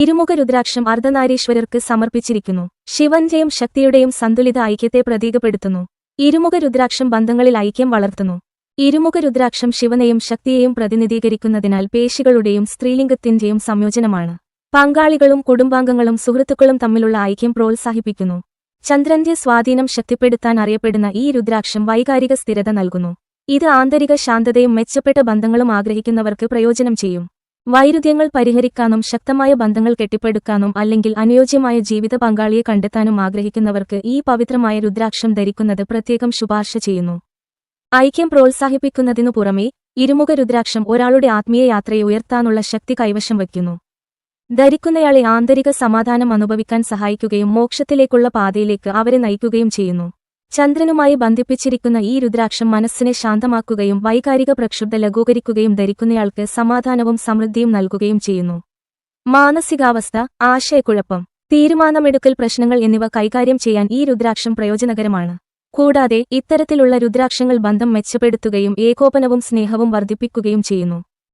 ഇരുമുഖ രുദ്രാക്ഷം അർദ്ധനാരീശ്വരർക്ക് സമർപ്പിച്ചിരിക്കുന്നു. ശിവന്റെയും ശക്തിയുടെയും സന്തുലിത ഐക്യത്തെ പ്രതീകപ്പെടുത്തുന്നു. ഇരുമുഖ രുദ്രാക്ഷം ബന്ധങ്ങളിൽ ഐക്യം വളർത്തുന്നു. ഇരുമുഖ രുദ്രാക്ഷം ശിവനെയും ശക്തിയെയും പ്രതിനിധീകരിക്കുന്നതിനാൽ പേശികളുടെയും സ്ത്രീലിംഗത്തിന്റെയും സംയോജനമാണ്. പങ്കാളികളും കുടുംബാംഗങ്ങളും സുഹൃത്തുക്കളും തമ്മിലുള്ള ഐക്യം പ്രോത്സാഹിപ്പിക്കുന്നു. ചന്ദ്രന്റെ സ്വാധീനം ശക്തിപ്പെടുത്താൻ അറിയപ്പെടുന്ന ഈ രുദ്രാക്ഷം വൈകാരിക സ്ഥിരത നൽകുന്നു. ഇത് ആന്തരിക ശാന്തതയും മെച്ചപ്പെട്ട ബന്ധങ്ങളും ആഗ്രഹിക്കുന്നവർക്ക് പ്രയോജനം ചെയ്യും. വൈരുദ്ധ്യങ്ങൾ പരിഹരിക്കാനും ശക്തമായ ബന്ധങ്ങൾ കെട്ടിപ്പടുക്കാനും അല്ലെങ്കിൽ അനുയോജ്യമായ ജീവിത പങ്കാളിയെ കണ്ടെത്താനും ആഗ്രഹിക്കുന്നവർക്ക് ഈ പവിത്രമായ രുദ്രാക്ഷം ധരിക്കുന്നത് പ്രത്യേകം ശുപാർശ ചെയ്യുന്നു. ഐക്യം പ്രോത്സാഹിപ്പിക്കുന്നതിനു പുറമേ ഇരുമുഖ രുദ്രാക്ഷം ഒരാളുടെ ആത്മീയ യാത്രയെ ഉയർത്താനുള്ള ശക്തി കൈവശം വയ്ക്കുന്നു. ധരിക്കുന്നയാളെ ആന്തരിക സമാധാനം അനുഭവിക്കാൻ സഹായിക്കുകയും മോക്ഷത്തിലേക്കുള്ള പാതയിലേക്ക് അവരെ നയിക്കുകയും ചെയ്യുന്നു. ചന്ദ്രനുമായി ബന്ധിപ്പിച്ചിരിക്കുന്ന ഈ രുദ്രാക്ഷം മനസ്സിനെ ശാന്തമാക്കുകയും വൈകാരിക പ്രക്ഷുബ്ധ ലഘൂകരിക്കുകയും ധരിക്കുന്നയാൾക്ക് സമാധാനവും സമൃദ്ധിയും നൽകുകയും ചെയ്യുന്നു. മാനസികാവസ്ഥ, ആശയക്കുഴപ്പം, തീരുമാനമെടുക്കൽ പ്രശ്നങ്ങൾ എന്നിവ കൈകാര്യം ചെയ്യാൻ ഈ രുദ്രാക്ഷം പ്രയോജനകരമാണ്. കൂടാതെ ഇത്തരത്തിലുള്ള രുദ്രാക്ഷങ്ങൾ ബന്ധം മെച്ചപ്പെടുത്തുകയും ഏകോപനവും സ്നേഹവും വർദ്ധിപ്പിക്കുകയും ചെയ്യുന്നു.